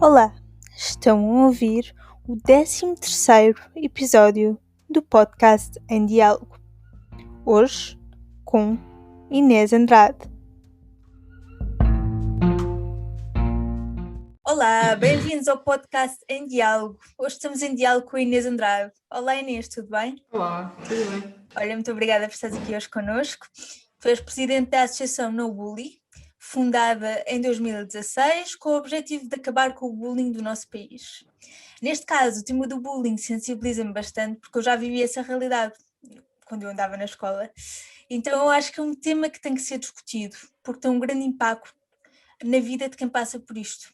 Olá, estão a ouvir o 13º episódio do podcast Em Diálogo. Hoje, com Inês Andrade. Olá, bem-vindos ao podcast Em Diálogo. Hoje estamos em diálogo com a Inês Andrade. Olá Inês, tudo bem? Olá, tudo bem? Olha, muito obrigada por estares aqui hoje connosco. Tu és presidente da Associação No Bully, fundada em 2016 com o objetivo de acabar com o bullying do nosso país. Neste caso, o tema do bullying sensibiliza-me bastante porque eu já vivi essa realidade quando eu andava na escola. Então eu acho que é um tema que tem que ser discutido porque tem um grande impacto na vida de quem passa por isto.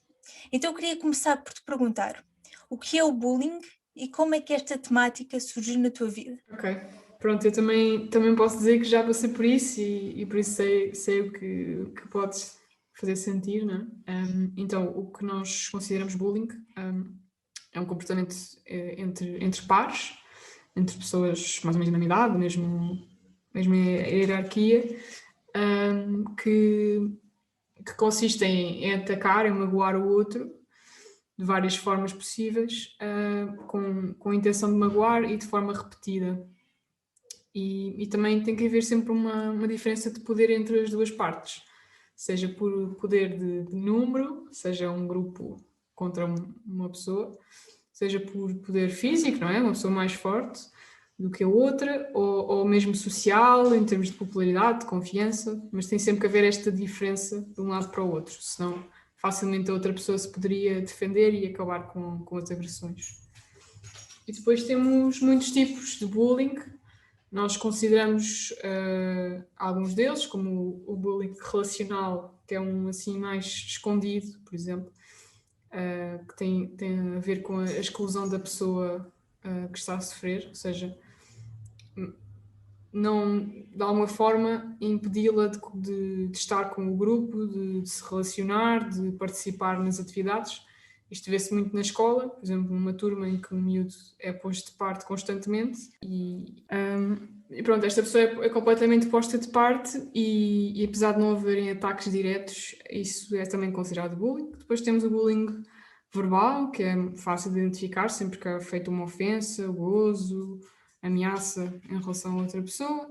Então eu queria começar por te perguntar o que é o bullying e como é que esta temática surgiu na tua vida? Ok, pronto, eu também posso dizer que já passei por isso e por isso sei o que podes fazer sentir, não é? Então, o que nós consideramos bullying é um comportamento entre pares, entre pessoas mais ou menos da mesma idade, mesmo hierarquia, que consiste em atacar, em magoar o outro de várias formas possíveis, com a intenção de magoar e de forma repetida. E também tem que haver sempre uma diferença de poder entre as duas partes, seja por poder de número, seja um grupo contra uma pessoa, seja por poder físico, não é? Uma pessoa mais forte do que a outra, ou mesmo social, em termos de popularidade, de confiança, mas tem sempre que haver esta diferença de um lado para o outro, senão facilmente a outra pessoa se poderia defender e acabar com as agressões. E depois temos muitos tipos de bullying. Nós consideramos alguns deles, como o bullying relacional, que é um assim mais escondido, por exemplo, que tem a ver com a exclusão da pessoa que está a sofrer, ou seja, não, de alguma forma, impedi-la de estar com o grupo, de se relacionar, de participar nas atividades. Isto vê-se muito na escola, por exemplo, numa turma em que um miúdo é posto de parte constantemente e pronto, esta pessoa é completamente posta de parte e apesar de não haverem ataques diretos, isso é também considerado bullying. Depois temos o bullying verbal, que é fácil de identificar sempre que é feita uma ofensa, gozo, ameaça em relação a outra pessoa.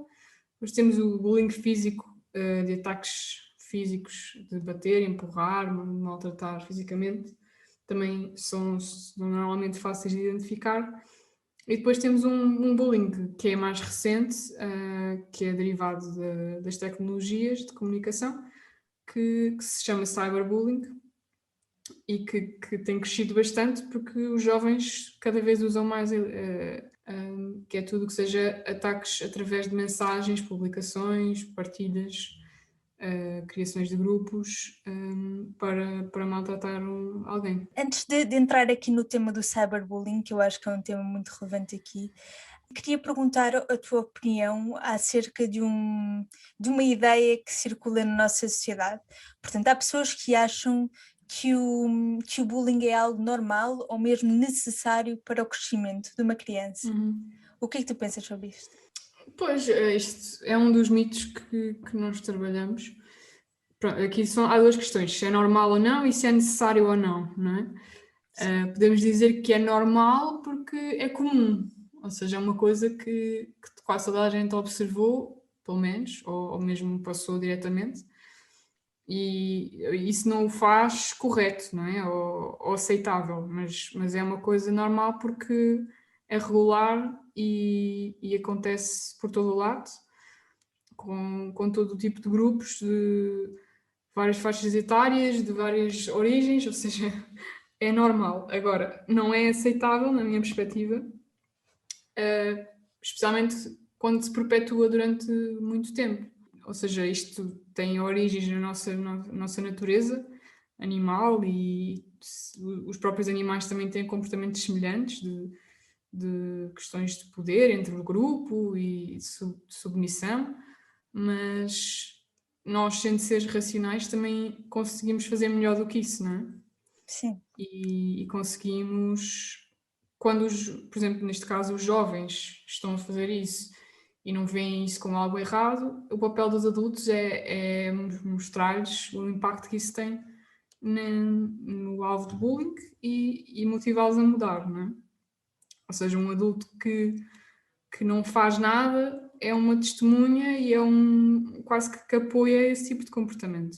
Depois temos o bullying físico, de ataques físicos, de bater, empurrar, maltratar fisicamente. Também são normalmente fáceis de identificar. E depois temos um bullying que é mais recente, que é derivado das tecnologias de comunicação, que se chama cyberbullying e que tem crescido bastante porque os jovens cada vez usam mais, que é tudo que seja ataques através de mensagens, publicações, partilhas, criações de grupos, para maltratar alguém. Antes de entrar aqui no tema do cyberbullying, que eu acho que é um tema muito relevante aqui, queria perguntar a tua opinião acerca de uma ideia que circula na nossa sociedade. Portanto, há pessoas que acham que o bullying é algo normal ou mesmo necessário para o crescimento de uma criança. O que é que tu pensas sobre isto? Pois, isto é um dos mitos que nós trabalhamos. Pronto, aqui há duas questões, se é normal ou não e se é necessário ou não, não é? Podemos dizer que é normal porque é comum, ou seja, é uma coisa que quase toda a gente observou, pelo menos, ou mesmo passou diretamente, e isso não o faz correto, não é? Ou aceitável, mas é uma coisa normal porque é regular e acontece por todo o lado, com todo o tipo de grupos, de várias faixas etárias, de várias origens, ou seja, é normal. Agora, não é aceitável, na minha perspectiva, especialmente quando se perpetua durante muito tempo. Ou seja, isto tem origens na nossa natureza animal e os próprios animais também têm comportamentos semelhantes de questões de poder entre o grupo e de submissão, mas nós, sendo seres racionais, também conseguimos fazer melhor do que isso, não é? Sim. E conseguimos, quando, por exemplo, neste caso, os jovens estão a fazer isso e não veem isso como algo errado, o papel dos adultos é mostrar-lhes o impacto que isso tem no alvo de bullying e motivá-los a mudar, não é? Ou seja, um adulto que não faz nada é uma testemunha e é quase que apoia esse tipo de comportamento.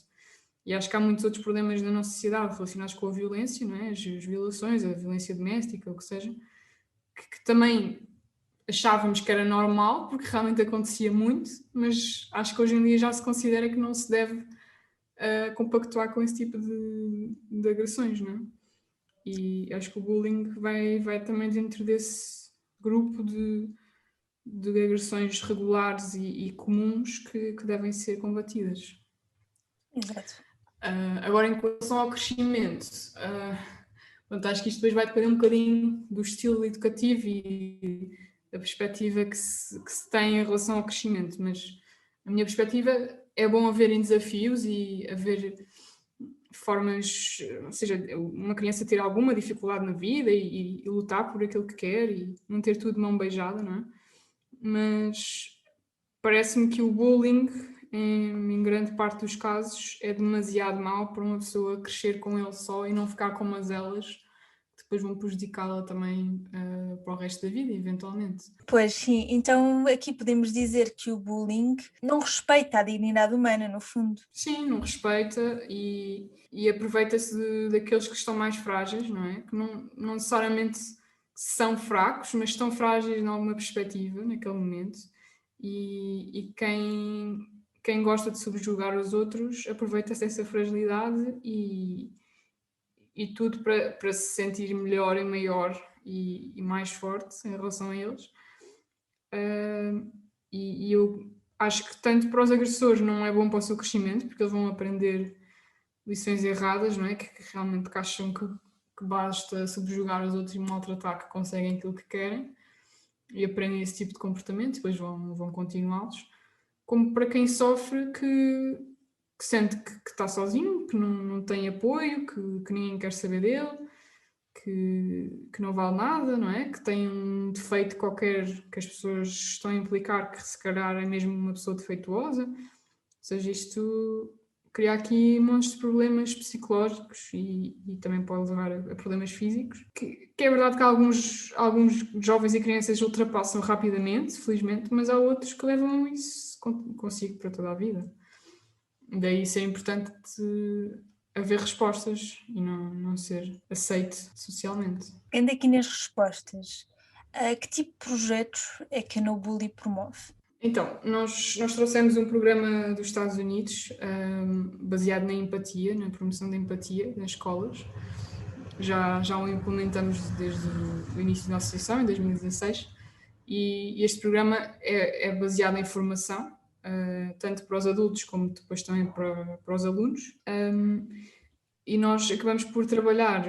E acho que há muitos outros problemas na nossa sociedade relacionados com a violência, não é? As violações, a violência doméstica, ou o que seja, que também achávamos que era normal, porque realmente acontecia muito, mas acho que hoje em dia já se considera que não se deve compactuar com esse tipo de agressões, não é? E acho que o bullying vai também dentro desse grupo de agressões regulares e comuns que devem ser combatidas. Exato. Agora, em relação ao crescimento, acho que isto depois vai depender um bocadinho do estilo educativo e da perspectiva que se tem em relação ao crescimento, mas a minha perspectiva é bom haverem desafios e haver formas, ou seja, uma criança ter alguma dificuldade na vida e lutar por aquilo que quer e não ter tudo de mão beijada, não é? Mas parece-me que o bullying, em grande parte dos casos, é demasiado mau para uma pessoa crescer com ele só e não ficar com mazelas que depois vão prejudicá-la também para o resto da vida, eventualmente. Pois sim, então aqui podemos dizer que o bullying não respeita a dignidade humana, no fundo. Sim, não respeita e aproveita-se daqueles que estão mais frágeis, não é? Que não necessariamente são fracos, mas estão frágeis em alguma perspectiva naquele momento. E quem gosta de subjugar os outros aproveita-se dessa fragilidade e tudo para se sentir melhor e maior e mais forte em relação a eles. E eu acho que tanto para os agressores não é bom para o seu crescimento, porque eles vão aprender lições erradas, não é? Que realmente acham que basta subjugar os outros e maltratar que conseguem aquilo que querem e aprendem esse tipo de comportamento e depois vão continuá-los. Como para quem sofre que sente que está sozinho, que não tem apoio, que ninguém quer saber dele, que não vale nada, não é? Que tem um defeito qualquer que as pessoas estão a implicar que se calhar é mesmo uma pessoa defeituosa. Ou seja, isto cria aqui montes de problemas psicológicos e também pode levar a problemas físicos. Que é verdade que alguns jovens e crianças ultrapassam rapidamente, felizmente, mas há outros que levam isso consigo para toda a vida. Daí ser importante haver respostas e não ser aceite socialmente. Ainda aqui nas respostas, que tipo de projetos é que a No Bully promove? Então, nós trouxemos um programa dos Estados Unidos baseado na empatia, na promoção da empatia nas escolas. Já o implementamos desde o início da associação, em 2016, e este programa é baseado em formação, tanto para os adultos como depois também para os alunos. E nós acabamos por trabalhar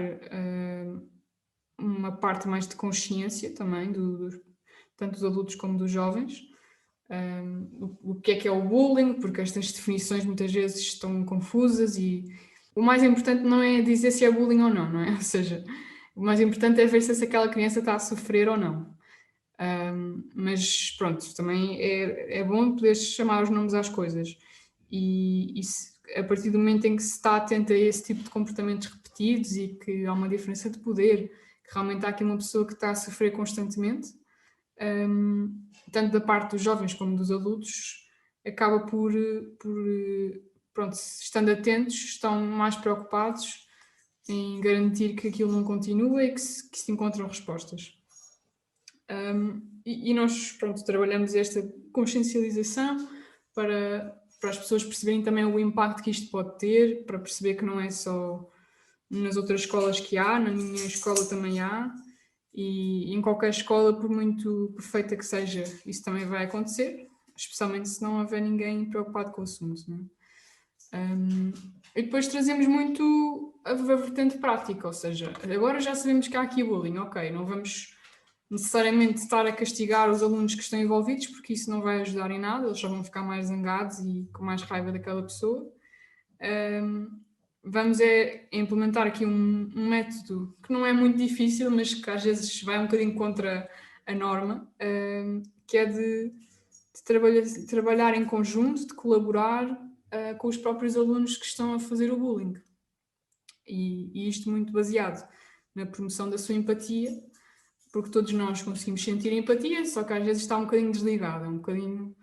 uma parte mais de consciência também, tanto dos adultos como dos jovens. O que é o bullying, porque estas definições muitas vezes estão confusas e o mais importante não é dizer se é bullying ou não é? Ou seja, o mais importante é ver se aquela criança está a sofrer ou não. Mas pronto, também é bom poder chamar os nomes às coisas e a partir do momento em que se está atento a esse tipo de comportamentos repetidos e que há uma diferença de poder, que realmente há aqui uma pessoa que está a sofrer constantemente, tanto da parte dos jovens como dos adultos, acaba por pronto, estando atentos, estão mais preocupados em garantir que aquilo não continua e que se encontram respostas. E nós, pronto, trabalhamos esta consciencialização para as pessoas perceberem também o impacto que isto pode ter, para perceber que não é só nas outras escolas que há, na minha escola também há, e em qualquer escola, por muito perfeita que seja, isso também vai acontecer, especialmente se não houver ninguém preocupado com o assunto, não é? E depois trazemos muito a vertente prática, ou seja, agora já sabemos que há aqui bullying, ok, não vamos necessariamente estar a castigar os alunos que estão envolvidos, porque isso não vai ajudar em nada, eles só vão ficar mais zangados e com mais raiva daquela pessoa. Vamos implementar aqui um método que não é muito difícil, mas que às vezes vai um bocadinho contra a norma, que é de trabalhar em conjunto, de colaborar com os próprios alunos que estão a fazer o bullying. E isto muito baseado na promoção da sua empatia, porque todos nós conseguimos sentir empatia, só que às vezes está um bocadinho desligado, um bocadinho...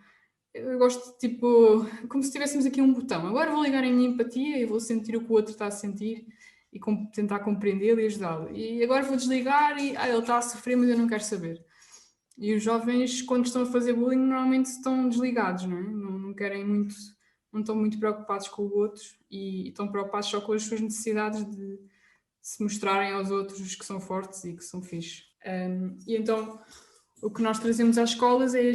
Eu gosto, tipo, como se tivéssemos aqui um botão. Agora vou ligar a minha empatia e vou sentir o que o outro está a sentir e tentar compreendê-lo e ajudá-lo. E agora vou desligar e ele está a sofrer, mas eu não quero saber. E os jovens, quando estão a fazer bullying, normalmente estão desligados, não é? Não querem muito, não estão muito preocupados com o outro e estão preocupados só com as suas necessidades de se mostrarem aos outros que são fortes e que são fixe. E então, o que nós trazemos às escolas é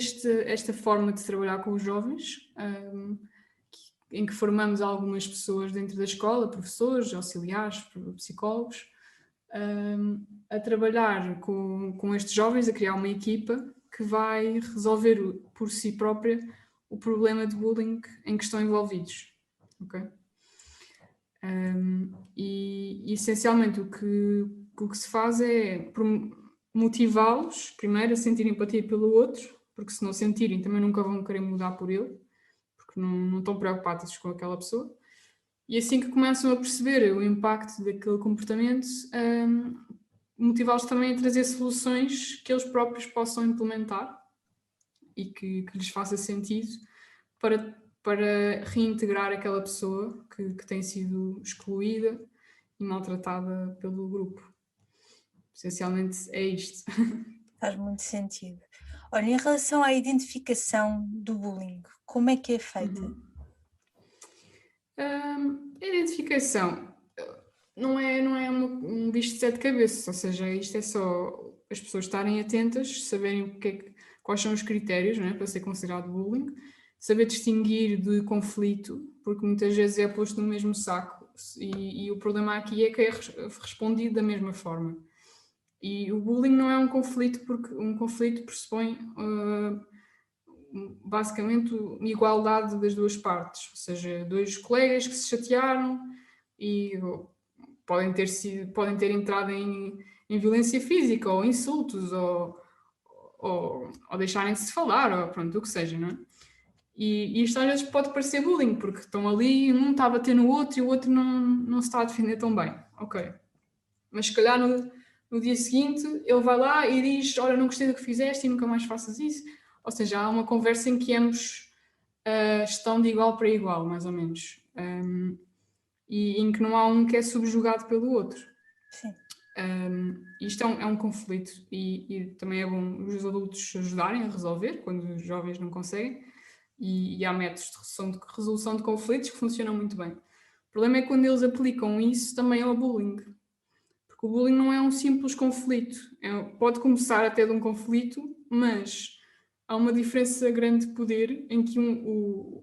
esta forma de trabalhar com os jovens, em que formamos algumas pessoas dentro da escola, professores, auxiliares, psicólogos, a trabalhar com estes jovens, a criar uma equipa que vai resolver por si própria o problema de bullying em que estão envolvidos. Okay? E essencialmente o que se faz é motivá-los, primeiro, a sentir empatia pelo outro, porque se não sentirem também nunca vão querer mudar por ele, porque não estão preocupados com aquela pessoa. E assim que começam a perceber o impacto daquele comportamento, motivá-los também a trazer soluções que eles próprios possam implementar e que lhes faça sentido para reintegrar aquela pessoa que tem sido excluída e maltratada pelo grupo. Essencialmente é isto. Faz muito sentido. Olha, em relação à identificação do bullying, como é que é feita? A identificação não é um bicho de sete cabeças, ou seja, isto é só as pessoas estarem atentas, saberem quais são os critérios, não é, para ser considerado bullying, saber distinguir de conflito, porque muitas vezes é posto no mesmo saco e o problema aqui é que é respondido da mesma forma. E o bullying não é um conflito, porque um conflito pressupõe basicamente uma igualdade das duas partes, ou seja, dois colegas que se chatearam e podem ter entrado em violência física ou insultos ou deixarem-se de falar, ou pronto, o que seja, não é? E isto às vezes pode parecer bullying, porque estão ali, um está a bater no outro e o outro não se está a defender tão bem. Ok. Mas se calhar no dia seguinte ele vai lá e diz: olha, não gostei do que fizeste e nunca mais faças isso. Ou seja, há uma conversa em que ambos estão de igual para igual, mais ou menos. E em que não há um que é subjugado pelo outro. Sim. Isto é um conflito e também é bom os adultos ajudarem a resolver quando os jovens não conseguem. E há métodos de resolução de conflitos que funcionam muito bem. O problema é quando eles aplicam isso também ao bullying. Porque o bullying não é um simples conflito. Pode começar até de um conflito, mas há uma diferença grande de poder em que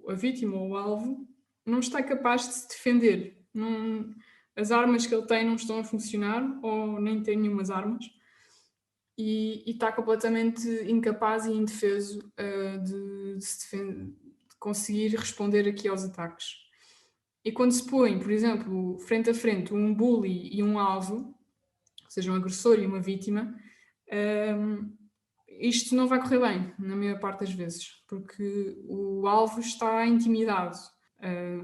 a vítima ou o alvo não está capaz de se defender. As armas que ele tem não estão a funcionar ou nem tem nenhumas armas. E está completamente incapaz e indefeso de conseguir responder aqui aos ataques. E quando se põe, por exemplo, frente a frente um bully e um alvo, ou seja, um agressor e uma vítima, isto não vai correr bem, na maior parte das vezes, porque o alvo está intimidado,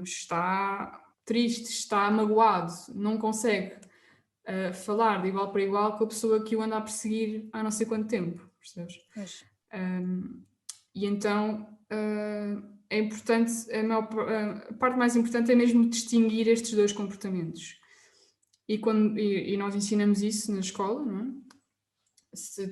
está triste, está magoado, não consegue falar de igual para igual com a pessoa que o anda a perseguir há não sei quanto tempo, percebes? E então é importante, a parte mais importante é mesmo distinguir estes dois comportamentos. E nós ensinamos isso na escola, não é?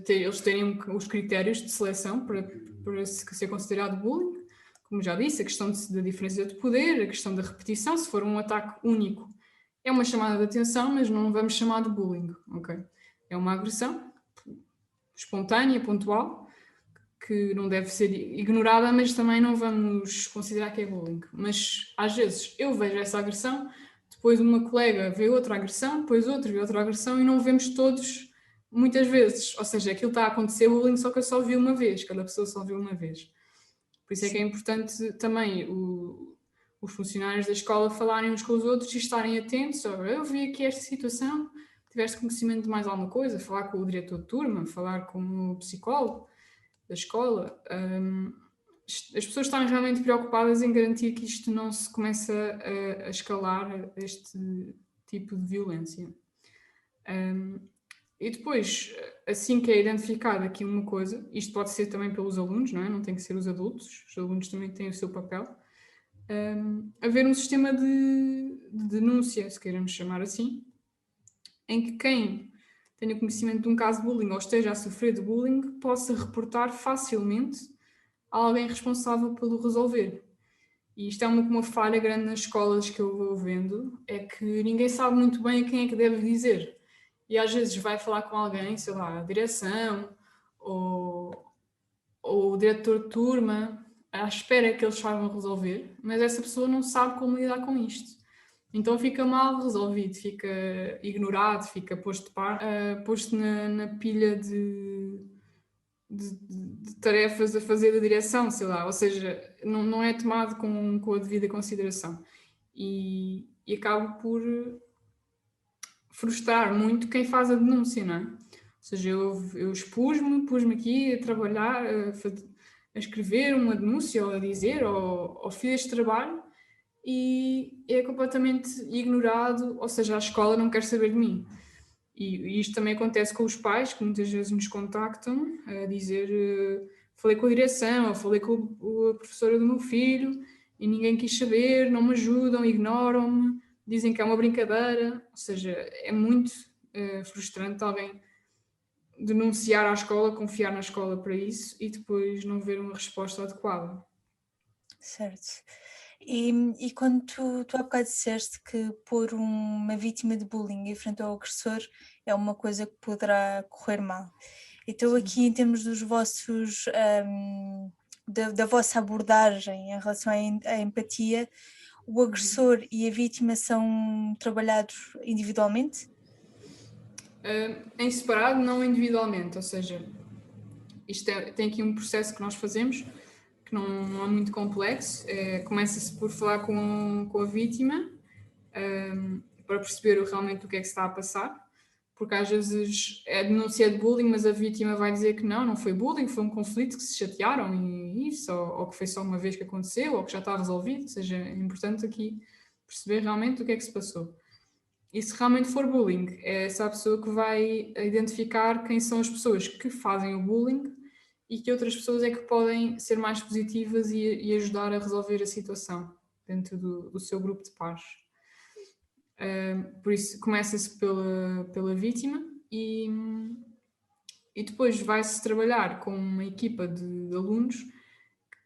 Eles terem os critérios de seleção para ser considerado bullying, como já disse, a questão da diferença de poder, a questão da repetição, se for um ataque único, é uma chamada de atenção, mas não vamos chamar de bullying, ok? É uma agressão espontânea, pontual, que não deve ser ignorada, mas também não vamos considerar que é bullying. Mas às vezes eu vejo essa agressão, depois uma colega vê outra agressão, depois outra vê outra agressão e não vemos todos muitas vezes. Ou seja, aquilo está a acontecer bullying, só que eu só vi uma vez, cada pessoa só viu uma vez. Por isso é que é importante também os funcionários da escola falarem uns com os outros e estarem atentos. Eu vi aqui esta situação, tiveste conhecimento de mais alguma coisa, falar com o diretor de turma, falar com o psicólogo da escola. As pessoas estarem realmente preocupadas em garantir que isto não se comece a escalar este tipo de violência. E depois, assim que é identificada aqui uma coisa, isto pode ser também pelos alunos, não é? Não tem que ser os adultos, os alunos também têm o seu papel, haver um sistema de denúncia, se queiramos chamar assim, em que quem tenha conhecimento de um caso de bullying ou esteja a sofrer de bullying possa reportar facilmente a alguém responsável pelo resolver. E isto é uma falha grande nas escolas que eu vou vendo, é que ninguém sabe muito bem a quem é que deve dizer. E às vezes vai falar com alguém, sei lá, a direção ou o diretor de turma, à espera que eles saibam resolver, mas essa pessoa não sabe como lidar com isto. Então fica mal resolvido, fica ignorado, fica posto na pilha de tarefas a fazer da direção, sei lá, ou seja, não é tomado com a devida consideração. E acaba por frustrar muito quem faz a denúncia, não é? Ou seja, eu pus-me aqui a trabalhar, a escrever uma denúncia ou a dizer, ou fiz este trabalho e é completamente ignorado, ou seja, a escola não quer saber de mim. E isto também acontece com os pais, que muitas vezes nos contactam a dizer falei com a direção, ou falei com a professora do meu filho e ninguém quis saber, não me ajudam, ignoram-me, dizem que é uma brincadeira. Ou seja, é muito frustrante alguém denunciar à escola, confiar na escola para isso e depois não ver uma resposta adequada. Certo. E quando tu há bocado disseste que pôr uma vítima de bullying em frente ao agressor é uma coisa que poderá correr mal. Então, aqui em termos dos vossos, da vossa abordagem em relação à empatia, o agressor e a vítima são trabalhados individualmente? Em separado, não individualmente, ou seja, isto tem aqui um processo que nós fazemos que não é muito complexo. Começa-se por falar com a vítima para perceber realmente o que é que se está a passar, porque às vezes é denúncia de bullying, mas a vítima vai dizer que não foi bullying, foi um conflito que se chatearam e isso, ou que foi só uma vez que aconteceu, ou que já está resolvido. Ou seja, é importante aqui perceber realmente o que é que se passou. E se realmente for bullying, é essa a pessoa que vai identificar quem são as pessoas que fazem o bullying e que outras pessoas é que podem ser mais positivas e ajudar a resolver a situação dentro do seu grupo de pares. Por isso, começa-se pela vítima e depois vai-se trabalhar com uma equipa de alunos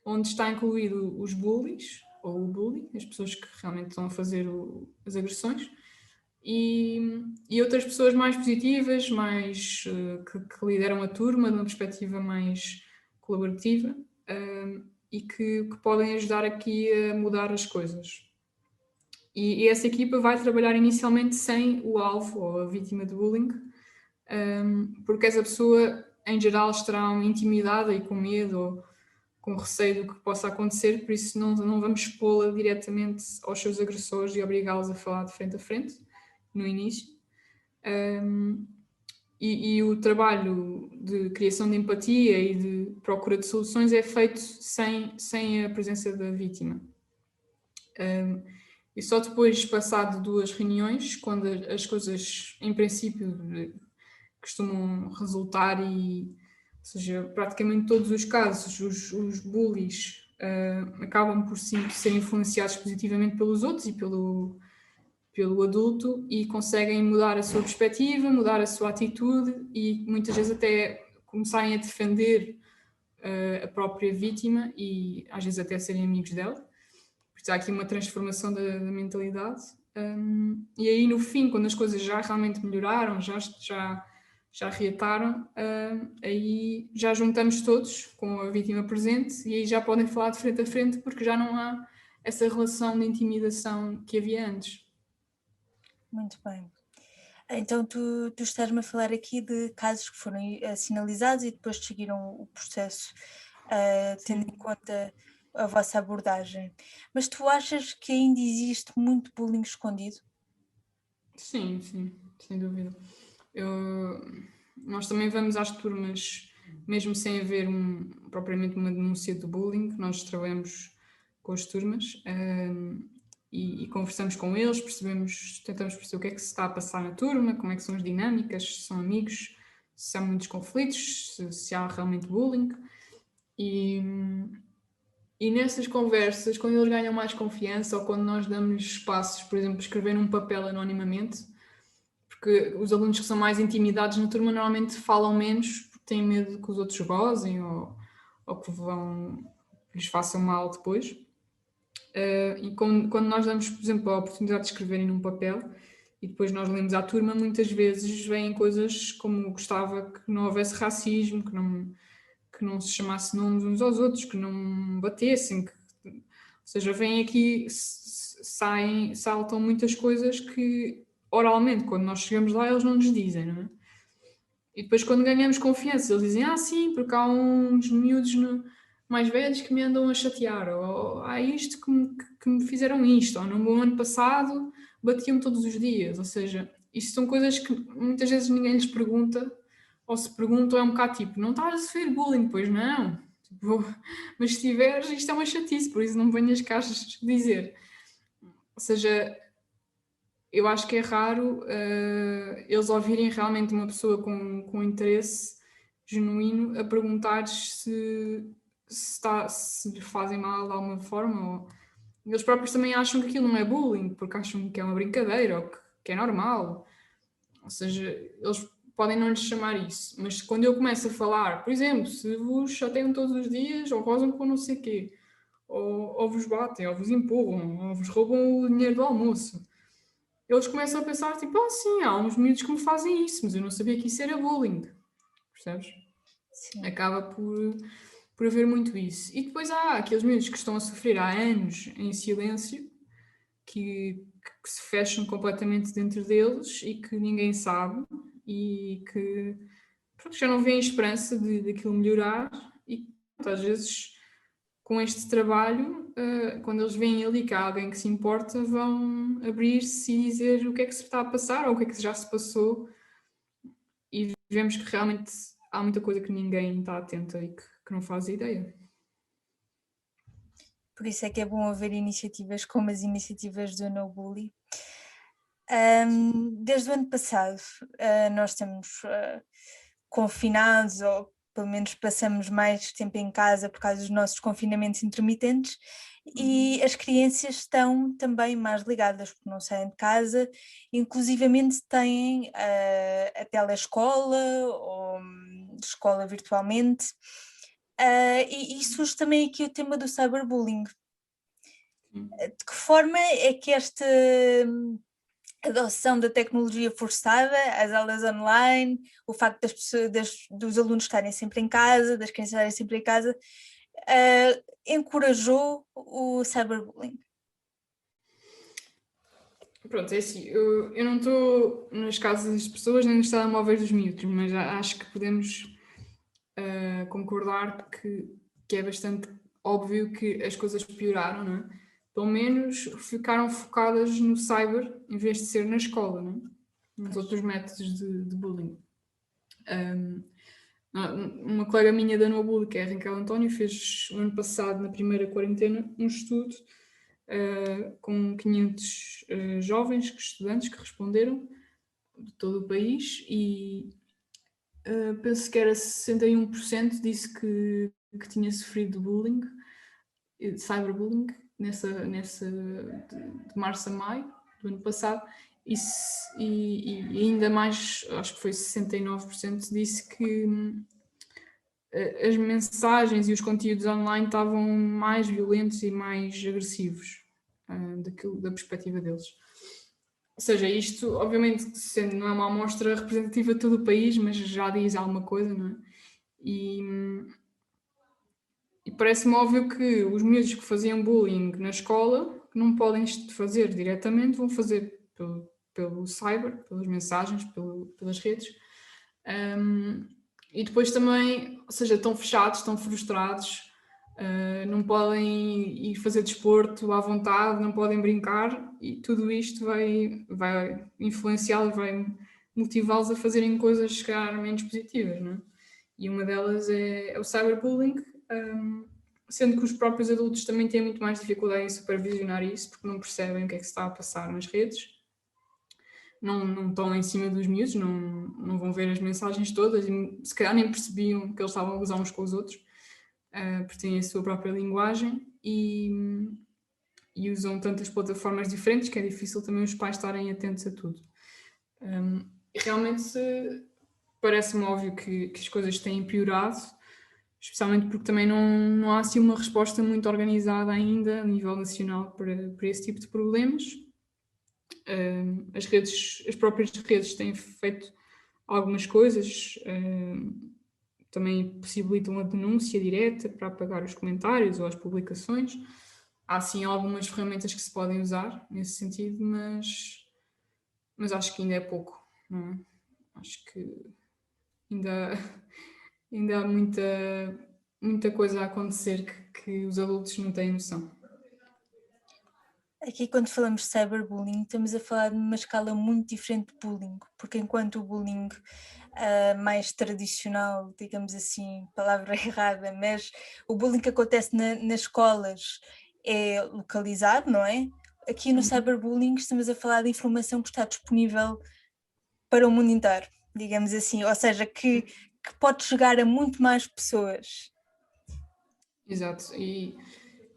onde está incluído os bullies, ou o bullying, as pessoas que realmente estão a fazer as agressões, e outras pessoas mais positivas, mais que lideram a turma de uma perspectiva mais colaborativa e que podem ajudar aqui a mudar as coisas. E essa equipa vai trabalhar inicialmente sem o alvo ou a vítima de bullying, porque essa pessoa em geral estará intimidada e com medo ou com receio do que possa acontecer, por isso não vamos expô-la diretamente aos seus agressores e obrigá-los a falar de frente a frente no início. E o trabalho de criação de empatia e de procura de soluções é feito sem a presença da vítima. E só depois, passado 2 reuniões, quando as coisas, em princípio, costumam resultar ou seja, praticamente todos os casos, os bullies acabam por sim ser influenciados positivamente pelos outros e pelo adulto e conseguem mudar a sua perspectiva, mudar a sua atitude e muitas vezes até começarem a defender a própria vítima e às vezes até serem amigos dela. Porque há aqui uma transformação da mentalidade. E aí no fim, quando as coisas já realmente melhoraram, já reataram, aí já juntamos todos com a vítima presente e aí já podem falar de frente a frente porque já não há essa relação de intimidação que havia antes. Muito bem. Então tu estás-me a falar aqui de casos que foram sinalizados e depois seguiram o processo, tendo em conta a vossa abordagem. Mas tu achas que ainda existe muito bullying escondido? Sim, sem dúvida. Nós também vamos às turmas, mesmo sem haver propriamente uma denúncia de bullying, nós trabalhamos com as turmas e conversamos com eles, tentamos perceber o que é que se está a passar na turma, como é que são as dinâmicas, se são amigos, se há muitos conflitos, se há realmente bullying. E nessas conversas, quando eles ganham mais confiança ou quando nós damos espaços, por exemplo, escrever num papel anonimamente, porque os alunos que são mais intimidados na turma normalmente falam menos porque têm medo que os outros gozem ou que lhes façam mal depois. E quando nós damos, por exemplo, a oportunidade de escreverem num papel e depois nós lemos à turma, muitas vezes vêm coisas como gostava que não houvesse racismo, que não se chamasse nomes uns aos outros, que não batessem, ou seja, vêm aqui, saltam muitas coisas que oralmente, quando nós chegamos lá, eles não nos dizem, não é? E depois quando ganhamos confiança, eles dizem, sim, porque há uns miúdos mais velhos que me andam a chatear, ou há isto que me fizeram isto, ou no ano passado batiam-me todos os dias, ou seja, isto são coisas que muitas vezes ninguém lhes pergunta, ou se perguntam é um bocado tipo, não estás a sofrer bullying? Pois não, tipo, mas se tiveres, isto é uma chatice, por isso não me venhas cá dizer. Ou seja, eu acho que é raro eles ouvirem realmente uma pessoa com interesse genuíno a perguntar se lhe fazem mal de alguma forma. Ou eles próprios também acham que aquilo não é bullying, porque acham que é uma brincadeira ou que é normal. Ou seja, eles podem não lhes chamar isso, mas quando eu começo a falar, por exemplo, se vos chateiam todos os dias, ou gozam com não sei o quê, ou vos batem, ou vos empurram, ou vos roubam o dinheiro do almoço, eles começam a pensar, tipo, sim, há uns miúdos que me fazem isso, mas eu não sabia que isso era bullying. Percebes? Sim. Acaba por haver muito isso. E depois há aqueles miúdos que estão a sofrer há anos em silêncio, que se fecham completamente dentro deles e que ninguém sabe e que pronto, já não veem esperança daquilo melhorar e às vezes com este trabalho, quando eles veem ali que há alguém que se importa, vão abrir-se e dizer o que é que se está a passar ou o que é que já se passou e vemos que realmente há muita coisa que ninguém está atento e que não faz ideia. Por isso é que é bom haver iniciativas como as iniciativas do No Bully. Desde o ano passado, nós estamos confinados, ou pelo menos passamos mais tempo em casa por causa dos nossos confinamentos intermitentes, e as crianças estão também mais ligadas, porque não saem de casa, inclusivamente têm a telescola ou escola virtualmente, e surge também aqui o tema do cyberbullying. De que forma é que esta adoção da tecnologia forçada, as aulas online, o facto dos alunos estarem sempre em casa, das crianças estarem sempre em casa, encorajou o cyberbullying? Pronto, é assim, eu não estou nas casas das pessoas nem nos telemóveis dos miúdos, mas acho que podemos concordar que é bastante óbvio que as coisas pioraram, não é? Pelo menos ficaram focadas no cyber em vez de ser na escola, não é? Nos outros métodos de bullying. Uma colega minha da NoBully, que é a Raquel António, fez o ano passado, na primeira quarentena, um estudo com 500 jovens estudantes que responderam de todo o país e penso que era 61% disse que tinha sofrido bullying, cyberbullying, de março a maio do ano passado, e ainda mais, acho que foi 69%, disse que as mensagens e os conteúdos online estavam mais violentos e mais agressivos da perspectiva deles. Ou seja, isto, obviamente, sendo não é uma amostra representativa de todo o país, mas já diz alguma coisa, não é? E parece-me óbvio que os miúdos que faziam bullying na escola, que não podem fazer diretamente, vão fazer pelo cyber, pelas mensagens, pelas redes. E depois também, ou seja, estão fechados, estão frustrados, não podem ir fazer desporto à vontade, não podem brincar, e tudo isto vai influenciá-los, vai motivá-los a fazerem coisas, se calhar, menos positivas, não é? E uma delas é o cyberbullying, sendo que os próprios adultos também têm muito mais dificuldade em supervisionar isso, porque não percebem o que é que se está a passar nas redes, não estão em cima dos miúdos, não vão ver as mensagens todas e se calhar nem percebiam que eles estavam a usar uns com os outros, porque têm a sua própria linguagem e usam tantas plataformas diferentes que é difícil também os pais estarem atentos a tudo. E realmente parece-me óbvio que as coisas têm piorado, especialmente porque também não há assim uma resposta muito organizada ainda a nível nacional para esse tipo de problemas. As próprias redes têm feito algumas coisas, também possibilitam a denúncia direta para apagar os comentários ou as publicações. Há sim algumas ferramentas que se podem usar nesse sentido, mas acho que ainda é pouco, não é? Acho que ainda há muita coisa a acontecer que os adultos não têm noção. Aqui, quando falamos de cyberbullying, estamos a falar de uma escala muito diferente de bullying, porque enquanto o bullying mais tradicional, digamos assim, palavra errada, mas o bullying que acontece nas escolas é localizado, não é? Aqui no cyberbullying estamos a falar de informação que está disponível para o mundo inteiro, digamos assim, ou seja, que pode chegar a muito mais pessoas. Exato, e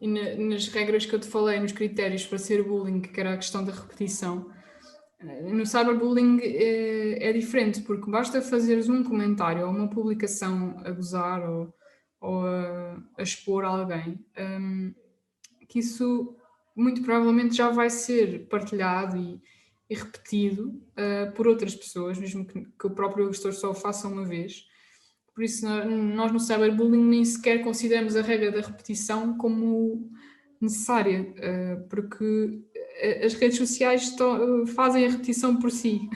nas regras que eu te falei, nos critérios para ser bullying, que era a questão da repetição, no cyberbullying é diferente, porque basta fazeres um comentário ou uma publicação a gozar ou a expor alguém, que isso muito provavelmente já vai ser partilhado e repetido por outras pessoas, mesmo que o próprio agressor só o faça uma vez. Por isso, nós no cyberbullying nem sequer consideramos a regra da repetição como necessária, porque as redes sociais fazem a repetição por si.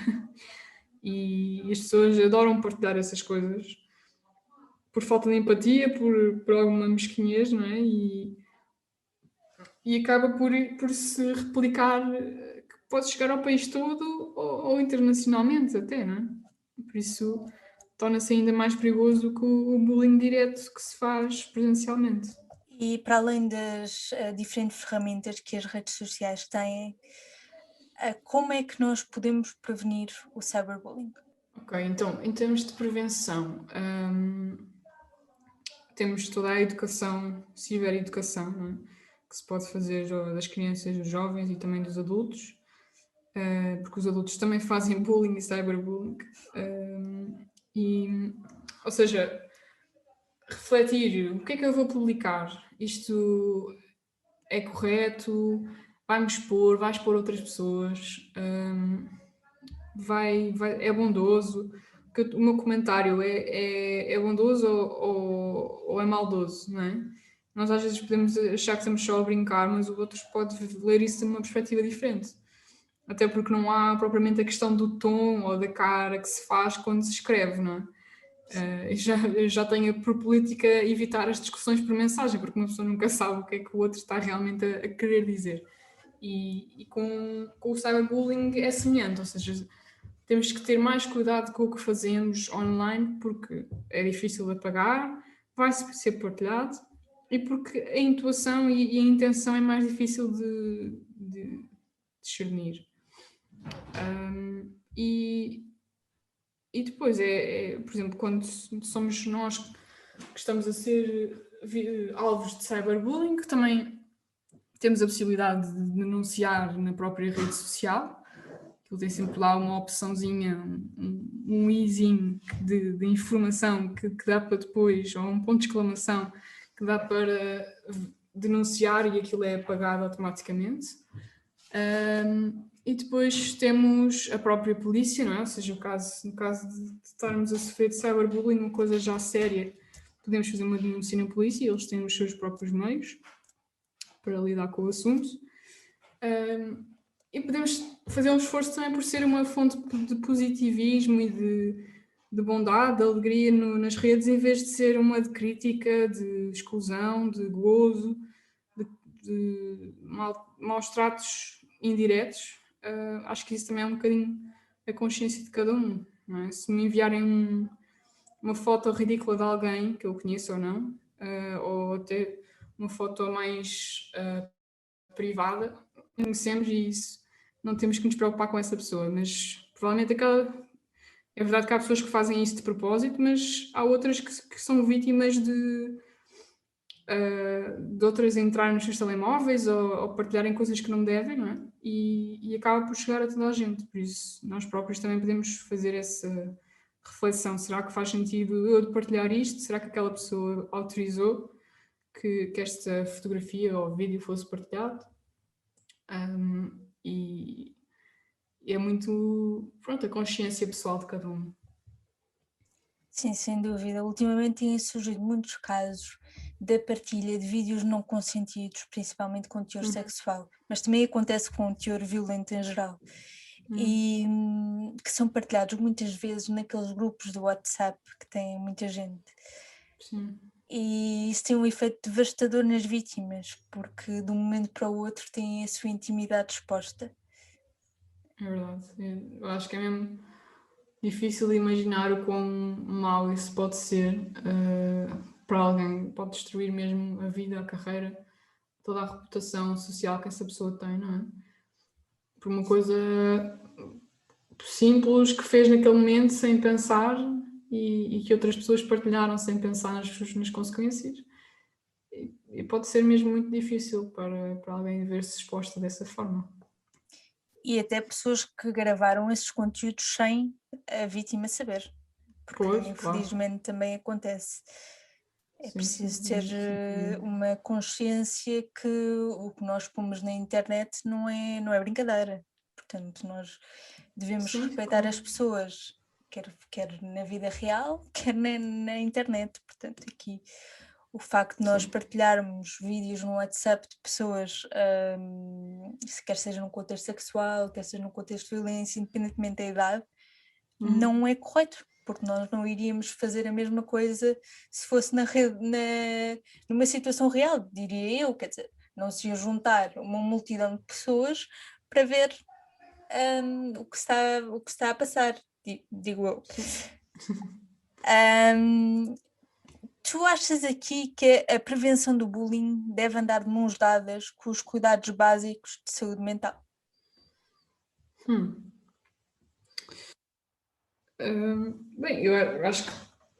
E as pessoas adoram partilhar essas coisas por falta de empatia, por alguma mesquinhez, não é? E acaba por se replicar, que pode chegar ao país todo ou internacionalmente até, não é? Por isso torna-se ainda mais perigoso do que o bullying direto que se faz presencialmente. E para além das diferentes ferramentas que as redes sociais têm, como é que nós podemos prevenir o cyberbullying? Ok, então, em termos de prevenção, temos toda a educação, cibereducação, não é? Que se pode fazer das crianças, dos jovens e também dos adultos, porque os adultos também fazem bullying e cyberbullying. Ou seja, refletir o que é que eu vou publicar, isto é correto, vai-me expor, vai expor outras pessoas, é bondoso, o meu comentário é bondoso ou é maldoso, não é? Nós às vezes podemos achar que estamos só a brincar, mas o outro pode ler isso de uma perspectiva diferente. Até porque não há propriamente a questão do tom ou da cara que se faz quando se escreve, não é? Eu já tenho por política evitar as discussões por mensagem, porque uma pessoa nunca sabe o que é que o outro está realmente a querer dizer. E com o cyberbullying é semelhante, ou seja, temos que ter mais cuidado com o que fazemos online, porque é difícil de apagar, vai ser partilhado, e porque a intuação e a intenção é mais difícil de discernir. E depois por exemplo, quando somos nós que estamos a ser alvos de cyberbullying, que também temos a possibilidade de denunciar na própria rede social. Aquilo tem sempre lá uma opçãozinha, um izinho de informação que dá para depois, ou um ponto de exclamação que dá para denunciar e aquilo é apagado automaticamente. E depois temos a própria polícia, não é? Ou seja, no caso de estarmos a sofrer de cyberbullying, uma coisa já séria, podemos fazer uma denúncia na polícia e eles têm os seus próprios meios para lidar com o assunto. E podemos fazer um esforço também por ser uma fonte de positivismo e de bondade, de alegria nas redes, em vez de ser uma de crítica, de exclusão, de gozo, de maus tratos indiretos. Acho que isso também é um bocadinho a consciência de cada um, não é? Se me enviarem uma foto ridícula de alguém que eu conheço ou não, ou até uma foto mais privada, conhecemos e isso não temos que nos preocupar com essa pessoa, mas provavelmente é verdade que há pessoas que fazem isso de propósito, mas há outras que são vítimas de outras entrarem nos seus telemóveis ou partilharem coisas que não devem, não é? E acaba por chegar a toda a gente. Por isso, nós próprios também podemos fazer essa reflexão. Será que faz sentido eu partilhar isto? Será que aquela pessoa autorizou que esta fotografia ou vídeo fosse partilhado? E é muito, pronto, a consciência pessoal de cada um. Sim, sem dúvida. Ultimamente têm surgido muitos casos da partilha de vídeos não consentidos, principalmente com teor sexual, mas também acontece com teor violento em geral, e que são partilhados muitas vezes naqueles grupos do WhatsApp que têm muita gente. Sim. E isso tem um efeito devastador nas vítimas, porque de um momento para o outro têm a sua intimidade exposta. É verdade. Eu acho que é mesmo difícil de imaginar o quão mau isso pode ser para alguém. Pode destruir mesmo a vida, a carreira, toda a reputação social que essa pessoa tem, não é? Por uma coisa simples que fez naquele momento sem pensar e que outras pessoas partilharam sem pensar nas consequências. E pode ser mesmo muito difícil para alguém ver-se exposta dessa forma. E até pessoas que gravaram esses conteúdos sem a vítima saber, porque Pois, infelizmente também acontece. É sim, preciso sim, ter sim. uma consciência que o que nós pomos na internet não é brincadeira. Portanto, nós devemos Sim, respeitar claro. as pessoas, quer na vida real, quer na internet. Portanto, aqui o facto de nós Sim. partilharmos vídeos no WhatsApp de pessoas, quer seja num contexto sexual, quer seja num contexto de violência, independentemente da idade, não é correto, porque nós não iríamos fazer a mesma coisa se fosse numa situação real, diria eu, quer dizer, não se ia juntar uma multidão de pessoas para ver o que está a passar, digo eu. Tu achas aqui que a prevenção do bullying deve andar de mãos dadas com os cuidados básicos de saúde mental? Bem, eu acho que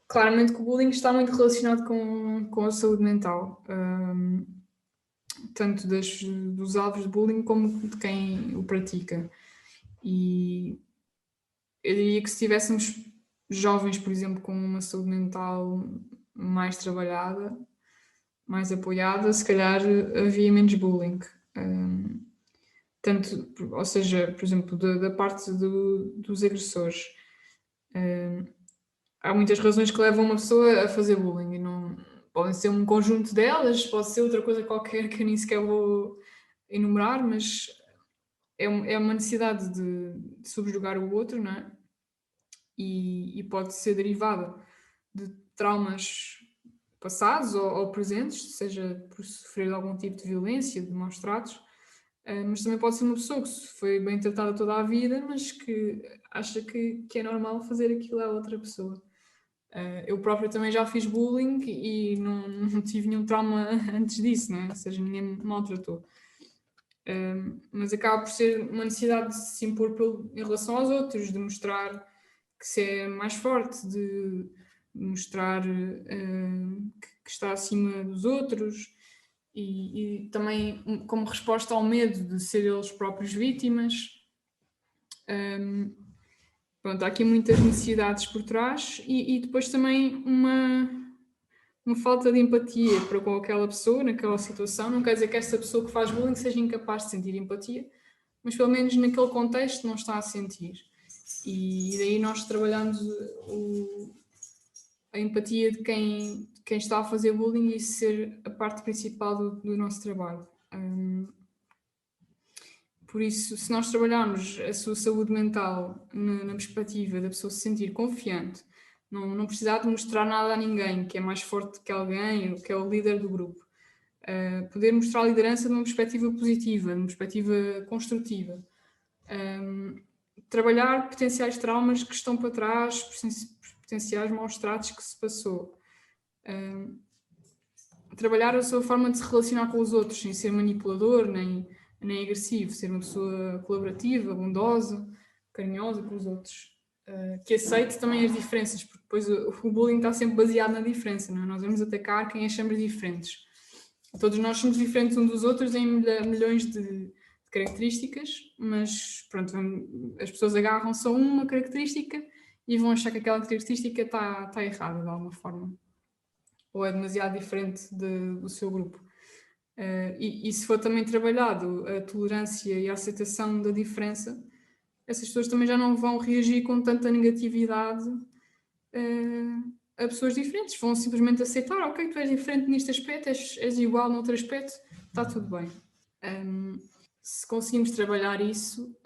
claramente que o bullying está muito relacionado com a saúde mental, tanto dos alvos de bullying como de quem o pratica. E eu diria que se tivéssemos jovens, por exemplo, com uma saúde mental mais trabalhada, mais apoiada, se calhar havia menos bullying. Tanto, ou seja, por exemplo, da parte dos agressores. Há muitas razões que levam uma pessoa a fazer bullying e não podem ser um conjunto delas, pode ser outra coisa qualquer que eu nem sequer vou enumerar, mas é uma necessidade de subjugar o outro, não é? E pode ser derivada de traumas passados ou presentes, seja por sofrer algum tipo de violência, de maus tratos, mas também pode ser uma pessoa que foi bem tratada toda a vida, mas que acha que é normal fazer aquilo a outra pessoa. Eu própria também já fiz bullying e não tive nenhum trauma antes disso, né? Ou seja, ninguém me maltratou. Mas acaba por ser uma necessidade de se impor em relação aos outros, de mostrar que se é mais forte, de mostrar que está acima dos outros e também como resposta ao medo de ser eles próprios vítimas. Pronto, há aqui muitas necessidades por trás e depois também uma falta de empatia para com aquela pessoa, naquela situação. Não quer dizer que essa pessoa que faz bullying seja incapaz de sentir empatia, mas pelo menos naquele contexto não está a sentir. E daí nós trabalhamos a empatia de quem está a fazer bullying e isso ser a parte principal do nosso trabalho. Por isso, se nós trabalharmos a sua saúde mental na perspectiva da pessoa se sentir confiante, não precisar de mostrar nada a ninguém, que é mais forte que alguém, que é o líder do grupo, poder mostrar a liderança de uma perspectiva positiva, de uma perspectiva construtiva, trabalhar potenciais traumas que estão para trás, potenciais maus tratos que se passou. trabalhar a sua forma de se relacionar com os outros, sem ser manipulador, nem agressivo, ser uma pessoa colaborativa, bondosa, carinhosa com os outros. Que aceite também as diferenças, porque depois o bullying está sempre baseado na diferença, não é? Nós vamos atacar quem achamos diferentes. Todos nós somos diferentes uns dos outros em milhões de características, mas pronto, as pessoas agarram só uma característica e vão achar que aquela característica está errada de alguma forma, ou é demasiado diferente do seu grupo. E se for também trabalhado a tolerância e a aceitação da diferença, essas pessoas também já não vão reagir com tanta negatividade a pessoas diferentes, vão simplesmente aceitar, ok, tu és diferente neste aspecto, és igual noutro aspecto, está tudo bem. Se conseguimos trabalhar isso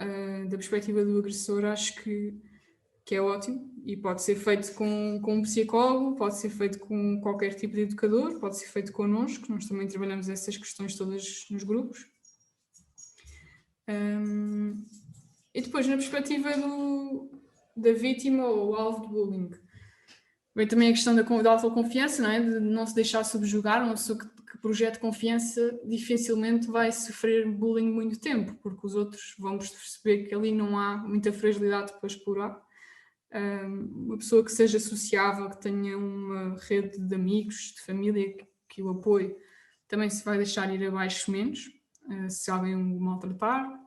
da perspectiva do agressor, acho que é ótimo, e pode ser feito com um psicólogo, pode ser feito com qualquer tipo de educador, pode ser feito connosco, nós também trabalhamos essas questões todas nos grupos. E depois, na perspectiva da vítima ou alvo de bullying, vem também a questão da autoconfiança, não é? De não se deixar subjugar. Uma pessoa que projete confiança dificilmente vai sofrer bullying muito tempo, porque os outros vão perceber que ali não há muita fragilidade para explorar. Uma pessoa que seja sociável, que tenha uma rede de amigos, de família que o apoie, também se vai deixar ir abaixo menos, se alguém o maltratar.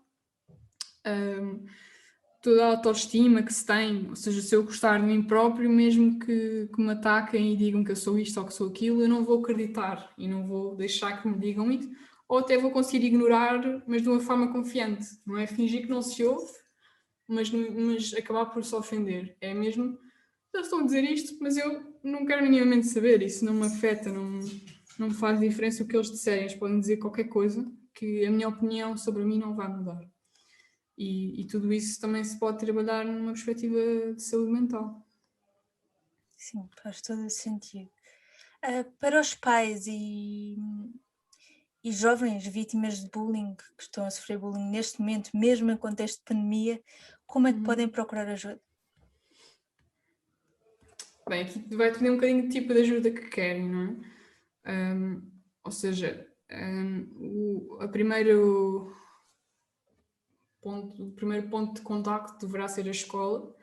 Toda a autoestima que se tem, ou seja, se eu gostar de mim próprio, mesmo que me ataquem e digam que eu sou isto ou que sou aquilo, eu não vou acreditar e não vou deixar que me digam isso, ou até vou conseguir ignorar, mas de uma forma confiante, não é fingir que não se ouve, mas acabar por se ofender. É mesmo, eles estão a dizer isto, mas eu não quero minimamente saber, isso não me afeta, não me faz diferença o que eles disserem, eles podem dizer qualquer coisa, que a minha opinião sobre mim não vai mudar. E tudo isso também se pode trabalhar numa perspectiva de saúde mental. Sim, faz todo o sentido. Para os pais e jovens vítimas de bullying, que estão a sofrer bullying neste momento, mesmo em contexto de pandemia, como é que podem procurar ajuda? Bem, aqui vai depender um bocadinho do tipo de ajuda que querem, não é? Ou seja, o primeiro ponto de contacto deverá ser a escola,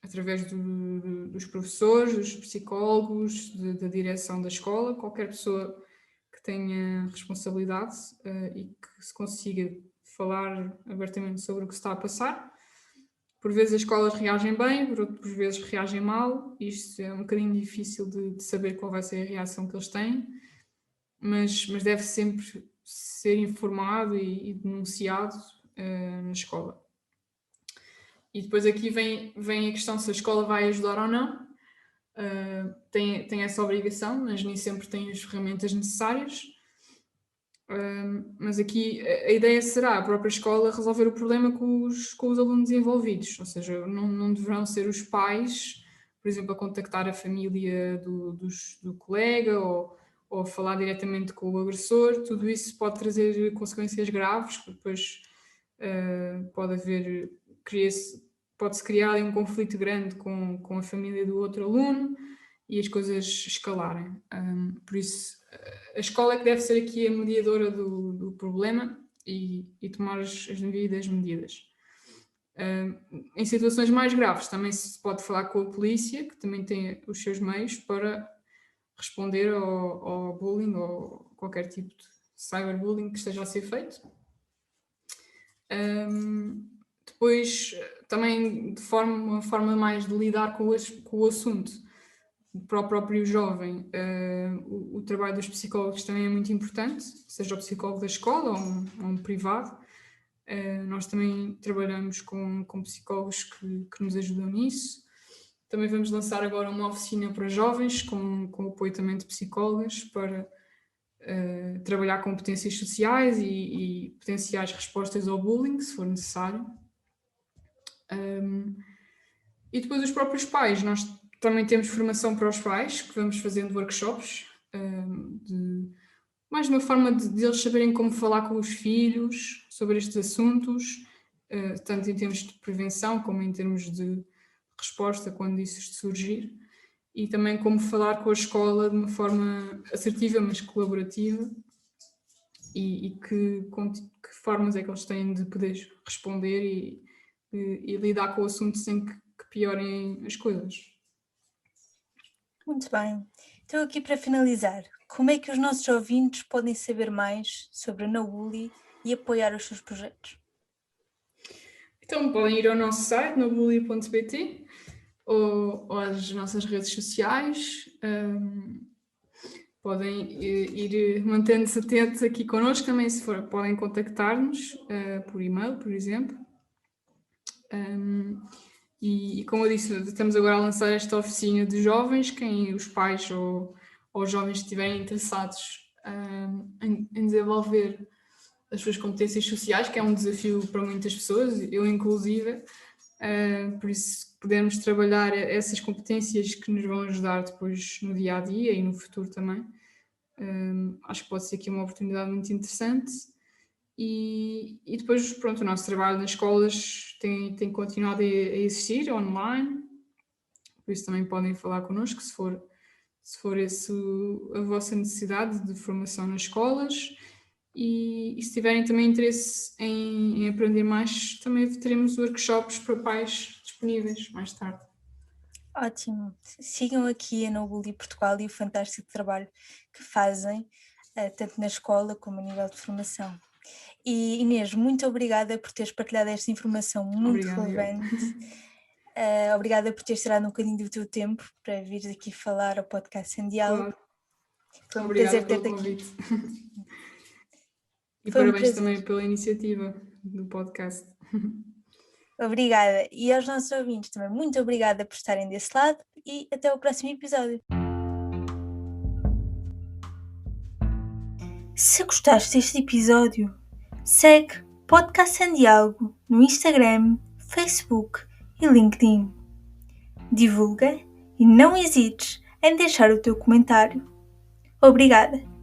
através dos professores, dos psicólogos, da direção da escola, qualquer pessoa que tenha responsabilidade e que se consiga falar abertamente sobre o que se está a passar. Por vezes as escolas reagem bem, por vezes reagem mal. Isto é um bocadinho difícil de saber qual vai ser a reação que eles têm, mas deve sempre ser informado e denunciado na escola. E depois aqui vem a questão se a escola vai ajudar ou não. Tem essa obrigação, mas nem sempre tem as ferramentas necessárias. Mas aqui a ideia será a própria escola resolver o problema com os alunos envolvidos, ou seja, não deverão ser os pais, por exemplo, a contactar a família do colega ou a falar diretamente com o agressor. Tudo isso pode trazer consequências graves, porque depois pode-se criar um conflito grande com a família do outro aluno e as coisas escalarem. Por isso, a escola é que deve ser aqui a mediadora do problema e tomar as devidas medidas. Em situações mais graves também se pode falar com a polícia, que também tem os seus meios para responder ao bullying ou qualquer tipo de cyberbullying que esteja a ser feito. Depois, também uma forma mais de lidar com o assunto para o próprio jovem, o trabalho dos psicólogos também é muito importante, seja o psicólogo da escola ou um privado. Nós também trabalhamos com psicólogos que nos ajudam nisso. Também vamos lançar agora uma oficina para jovens, com apoio também de psicólogas, para trabalhar competências sociais e potenciais respostas ao bullying, se for necessário. E depois os próprios pais, nós também temos formação para os pais, que vamos fazendo workshops, mais de uma forma de eles saberem como falar com os filhos sobre estes assuntos, tanto em termos de prevenção como em termos de resposta quando isso surgir. e também como falar com a escola de uma forma assertiva, mas colaborativa, e que formas é que eles têm de poder responder e lidar com o assunto sem que piorem as coisas. Muito bem. Então, aqui para finalizar, como é que os nossos ouvintes podem saber mais sobre a NoBully e apoiar os seus projetos? Então, podem ir ao nosso site, nobully.pt, ou às nossas redes sociais. Podem ir mantendo-se atentos aqui connosco também, se for, podem contactar-nos por e-mail, por exemplo. E como eu disse, estamos agora a lançar esta oficina de jovens, quem os pais ou os jovens estiverem interessados em desenvolver as suas competências sociais, que é um desafio para muitas pessoas, eu inclusive, por isso podermos trabalhar essas competências que nos vão ajudar depois no dia-a-dia e no futuro também. Acho que pode ser aqui uma oportunidade muito interessante. E depois, pronto, o nosso trabalho nas escolas tem continuado a existir online, por isso também podem falar connosco se for essa a vossa necessidade de formação nas escolas. E se tiverem também interesse em aprender mais, também teremos workshops para pais disponíveis mais tarde. Ótimo. Sigam aqui a NoBully Portugal e o fantástico trabalho que fazem, tanto na escola como a nível de formação. E Inês, muito obrigada por teres partilhado esta informação muito relevante. Obrigada por teres tirado um bocadinho do teu tempo para vir aqui falar ao podcast Em Diálogo. Claro. Foi um Obrigada prazer ter-te aqui. E foi parabéns também pela iniciativa do podcast. Obrigada. E aos nossos ouvintes também, muito obrigada por estarem desse lado e até o próximo episódio. Se gostaste deste episódio, segue Podcast Em Diálogo no Instagram, Facebook e LinkedIn. Divulga e não hesites em deixar o teu comentário. Obrigada!